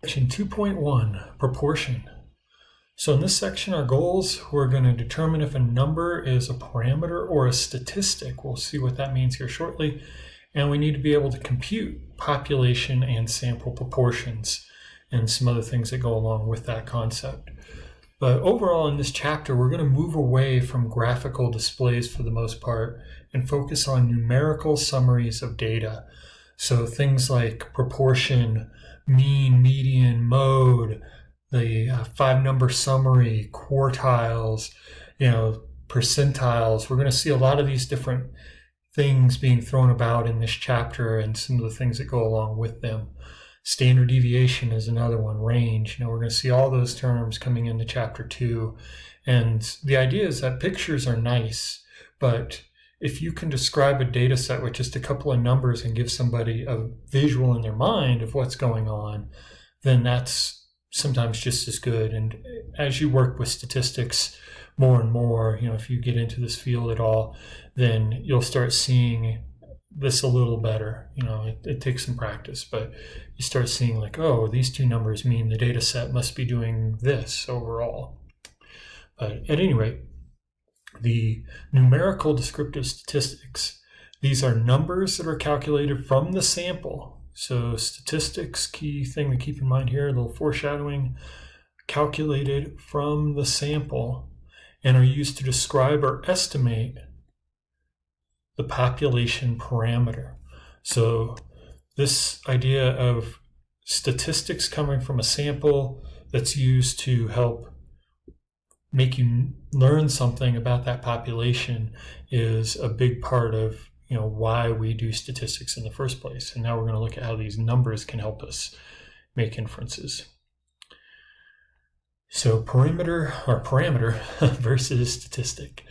Section 2.1, proportion. So in this section, our goals, we're going to determine if a number is a parameter or a statistic. We'll see what that means here shortly. And we need to be able to compute population and sample proportions and some other things that go along with that concept. But overall in this chapter, we're going to move away from graphical displays for the most part and focus on numerical summaries of data. So things like proportion, mean, median, mode, the 5-number summary, quartiles, percentiles. We're going to see a lot of these different things being thrown about in this chapter and some of the things that go along with them. Standard deviation is another one, range. We're going to see all those terms coming into chapter 2. And the idea is that pictures are nice, but if you can describe a data set with just a couple of numbers and give somebody a visual in their mind of what's going on, then that's sometimes just as good. And as you work with statistics more and more, if you get into this field at all, then you'll start seeing this a little better. It takes some practice, but you start seeing like, oh, these two numbers mean the data set must be doing this overall. But at any rate, the numerical descriptive statistics, these are numbers that are calculated from the sample. So statistics, key thing to keep in mind here, a little foreshadowing, calculated from the sample and are used to describe or estimate the population parameter. So this idea of statistics coming from a sample that's used to help make you learn something about that population is a big part of why we do statistics in the first place. And now we're going to look at how these numbers can help us make inferences. So parameter versus statistic.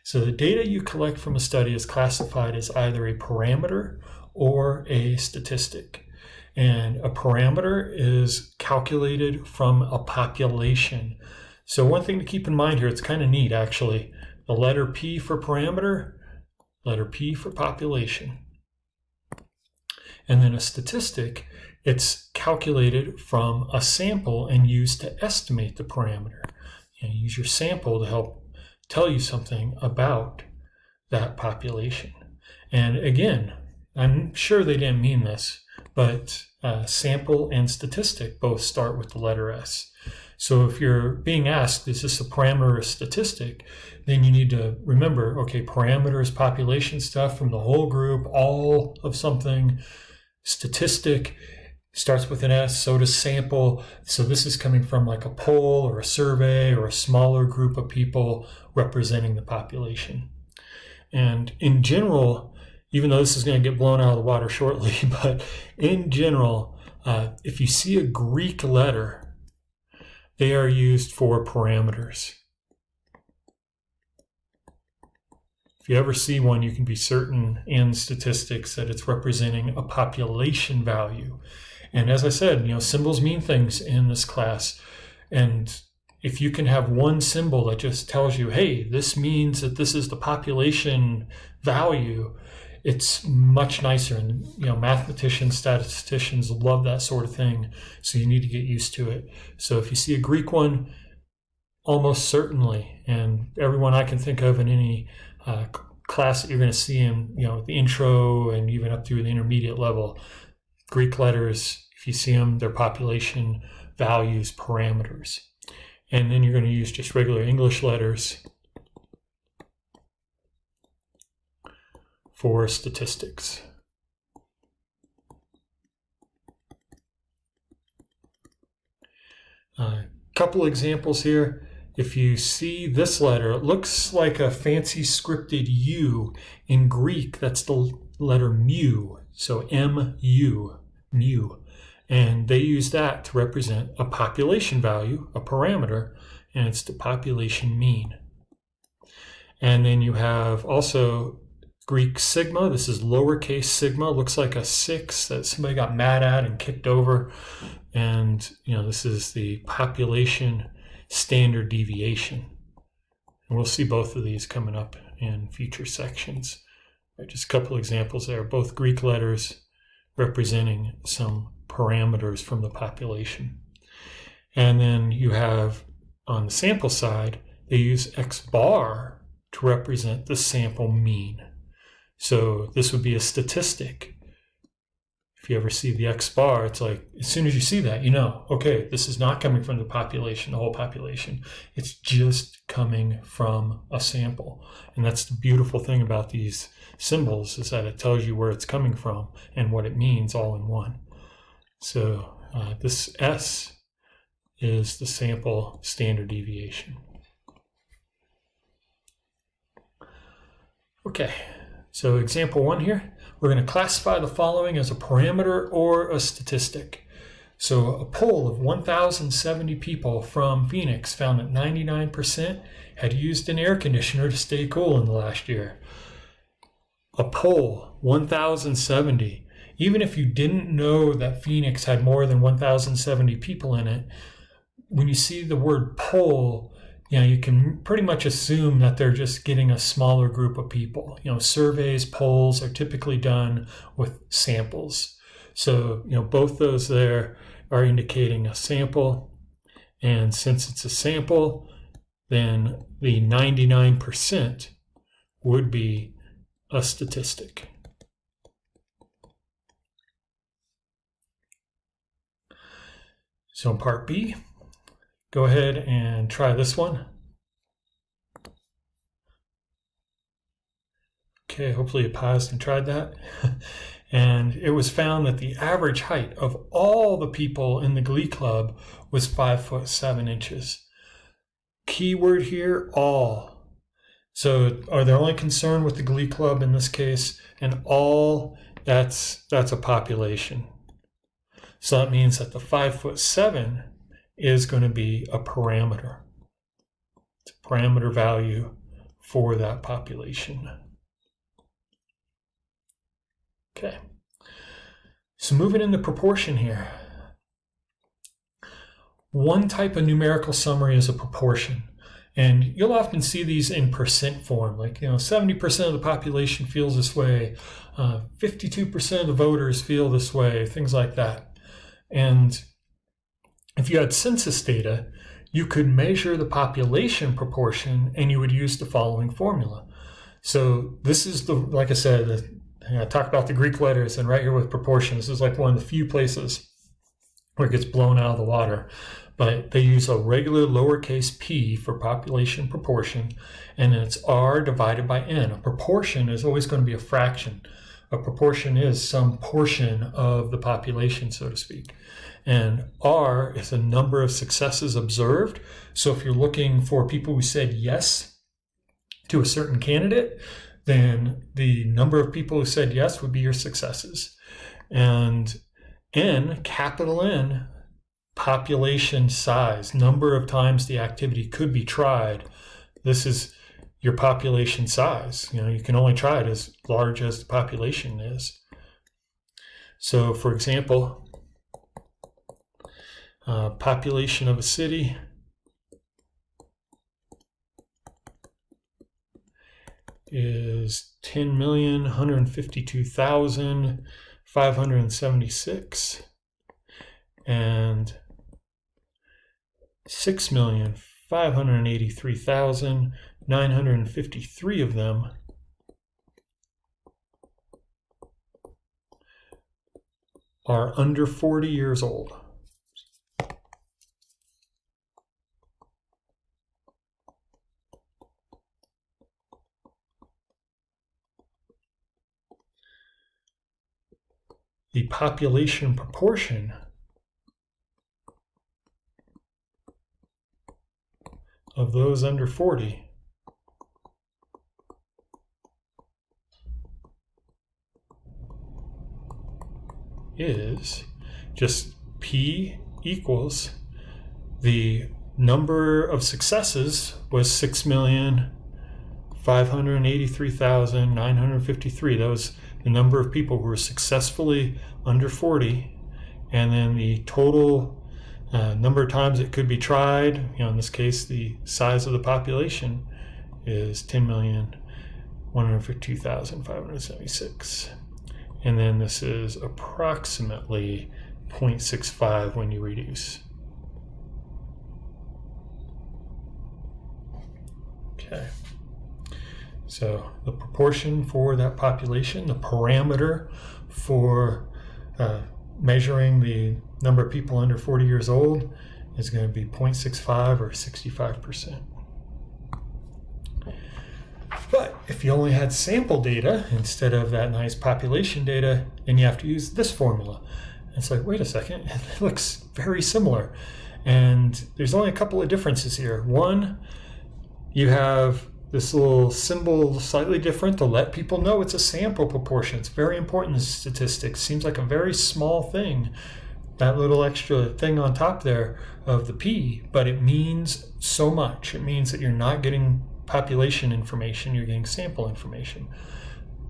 So the data you collect from a study is classified as either a parameter or a statistic. And a parameter is calculated from a population. So one thing to keep in mind here, it's kind of neat actually. The letter P for parameter, letter P for population. And then a statistic, it's calculated from a sample and used to estimate the parameter. Use your sample to help tell you something about that population. And again, I'm sure they didn't mean this, but sample and statistic both start with the letter S. So if you're being asked, is this a parameter or a statistic, then you need to remember, okay, parameter is population stuff from the whole group, all of something. Statistic starts with an S, so does sample. So this is coming from like a poll or a survey or a smaller group of people representing the population. And in general, even though this is going to get blown out of the water shortly, but in general, if you see a Greek letter, they are used for parameters. If you ever see one, you can be certain in statistics that it's representing a population value. And as I said, symbols mean things in this class. And if you can have one symbol that just tells you, hey, this means that this is the population value, it's much nicer. And mathematicians, statisticians love that sort of thing. So you need to get used to it. So if you see a Greek one, almost certainly, and everyone I can think of in any class that you're going to see in the intro and even up through the intermediate level, Greek letters, if you see them, they're population values parameters. And then you're going to use just regular English letters for statistics. Couple examples here. If you see this letter, it looks like a fancy scripted U. In Greek, that's the letter mu. So M-U, mu. And they use that to represent a population value, a parameter, and it's the population mean. And then you have also Greek sigma. This is lowercase sigma. Looks like a 6 that somebody got mad at and kicked over. And, this is the population standard deviation. And we'll see both of these coming up in future sections. Just a couple examples there, both Greek letters representing some parameters from the population. And then you have on the sample side, they use X bar to represent the sample mean. So this would be a statistic. If you ever see the X bar, it's like, as soon as you see that, you know, okay, this is not coming from the population, the whole population. It's just coming from a sample. And that's the beautiful thing about these symbols, is that it tells you where it's coming from and what it means all in one. So this S is the sample standard deviation. Okay, so example 1 here. We're going to classify the following as a parameter or a statistic. So a poll of 1,070 people from Phoenix found that 99% had used an air conditioner to stay cool in the last year. A poll, 1,070. Even if you didn't know that Phoenix had more than 1,070 people in it, when you see the word poll, you know, you can pretty much assume that they're just getting a smaller group of people. You know, surveys, polls are typically done with samples. So, you know, both those there are indicating a sample. And since it's a sample, then the 99% would be a statistic. So in part B, go ahead and try this one. Okay, hopefully you paused and tried that. And it was found that the average height of all the people in the Glee Club was 5'7". Keyword here, all. So are they only concerned with the Glee Club in this case? And all, that's a population. So that means that the 5'7" is going to be a parameter. It's a parameter value for that population. Okay, so moving into proportion here. One type of numerical summary is a proportion, and you'll often see these in percent form, like, you know, 70% of the population feels this way, 52% of the voters feel this way, things like that. And if you had census data, you could measure the population proportion, and you would use the following formula. So this is the, like I said, I talk about the Greek letters, and right here with proportion, this is like one of the few places where it gets blown out of the water. But they use a regular lowercase p for population proportion, and it's r divided by n. A proportion is always going to be a fraction. A proportion is some portion of the population, so to speak. And R is the number of successes observed. So if you're looking for people who said yes to a certain candidate, then the number of people who said yes would be your successes. And N, capital N, population size, number of times the activity could be tried. This is your population size. You know, you can only try it as large as the population is. So for example, population of a city is 10,152,576, and 6,583,953 of them are under 40 years old. The population proportion of those under 40 is just P equals the number of successes was 6,583,953. That was the number of people who were successfully under 40, and then the total number of times it could be tried. You know, in this case, the size of the population is 10,152,576, and then this is approximately 0.65 when you reduce. Okay. So the proportion for that population, the parameter for measuring the number of people under 40 years old is going to be 0.65 or 65%. But if you only had sample data instead of that nice population data, then you have to use this formula. And it's like, wait a second, it looks very similar. And there's only a couple of differences here. One, you have this little symbol slightly different to let people know it's a sample proportion. It's very important in statistics. Seems like a very small thing, that little extra thing on top there of the P, but it means so much. It means that you're not getting population information, you're getting sample information.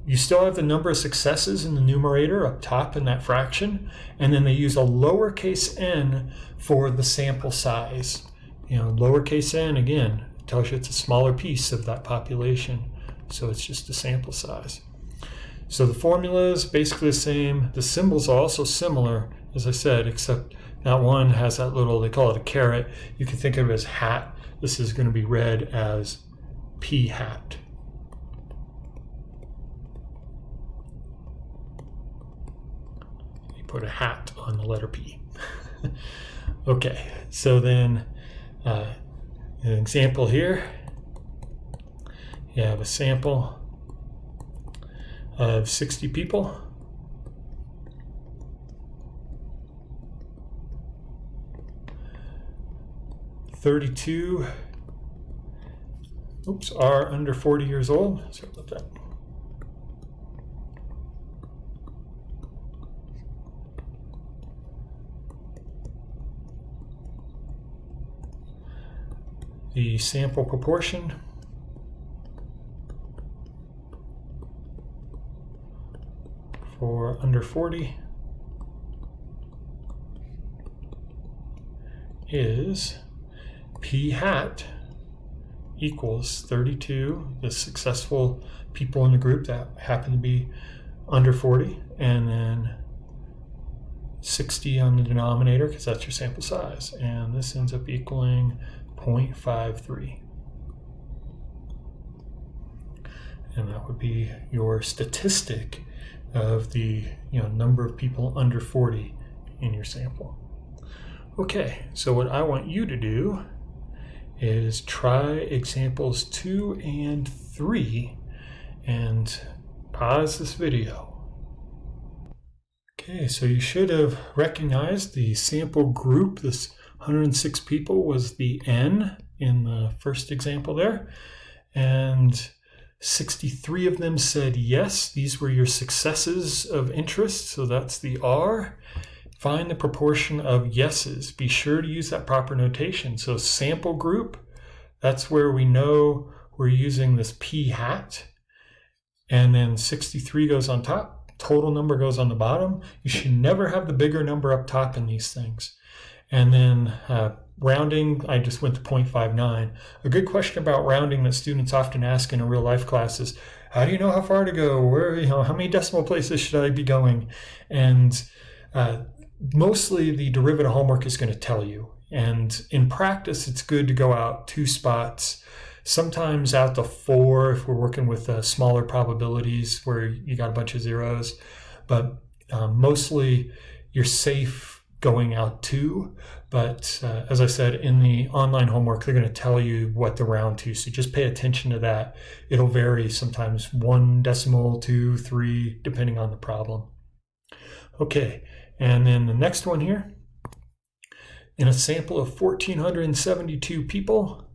You still have the number of successes in the numerator up top in that fraction, and then they use a lowercase n for the sample size. Lowercase n, again, tells you it's a smaller piece of that population, so it's just the sample size. So the formula is basically the same. The symbols are also similar, as I said, except that one has that little, they call it a caret. You can think of it as hat. This is going to be read as P hat. You put a hat on the letter P. Okay, so then an example here. You have a sample of 60 people. (32) are under 40 years old. Sorry about that. The sample proportion for under 40 is P hat equals 32, the successful people in the group that happen to be under 40, and then 60 on the denominator, because that's your sample size. And this ends up equaling 0.53. And that would be your statistic of the number of people under 40 in your sample. Okay, so what I want you to do is try examples 2 and 3 and pause this video. Okay, so you should have recognized the sample group. This 106 people was the N in the first example there, and 63 of them said yes. These were your successes of interest, so that's the R. Find the proportion of yeses. Be sure to use that proper notation. So sample group, that's where we know we're using this P hat. And then 63 goes on top. Total number goes on the bottom. You should never have the bigger number up top in these things. And then rounding, I just went to 0.59. A good question about rounding that students often ask in a real life class is, how do you know how far to go? Where, how many decimal places should I be going? And mostly the derivative homework is going to tell you. And in practice, it's good to go out 2 spots, sometimes out to 4 if we're working with smaller probabilities where you got a bunch of zeros. But mostly you're safe going out 2. But as I said, in the online homework, they're going to tell you what to round to. So just pay attention to that. It'll vary, sometimes 1 decimal, 2, 3, depending on the problem. Okay. And then the next one here, in a sample of 1,472 people,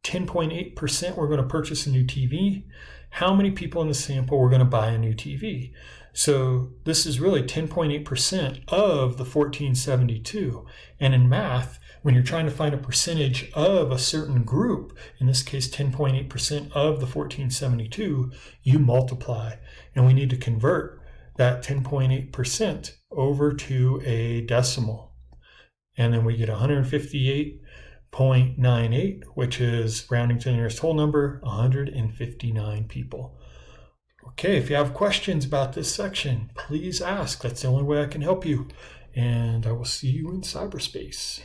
10.8% were going to purchase a new TV. How many people in the sample were going to buy a new TV? So this is really 10.8% of the 1,472. And in math, when you're trying to find a percentage of a certain group, in this case 10.8% of the 1,472, you multiply. And we need to convert that 10.8% over to a decimal. And then we get 158.98, which is, rounding to the nearest whole number, 159 people. Okay, if you have questions about this section, please ask. That's the only way I can help you. And I will see you in cyberspace.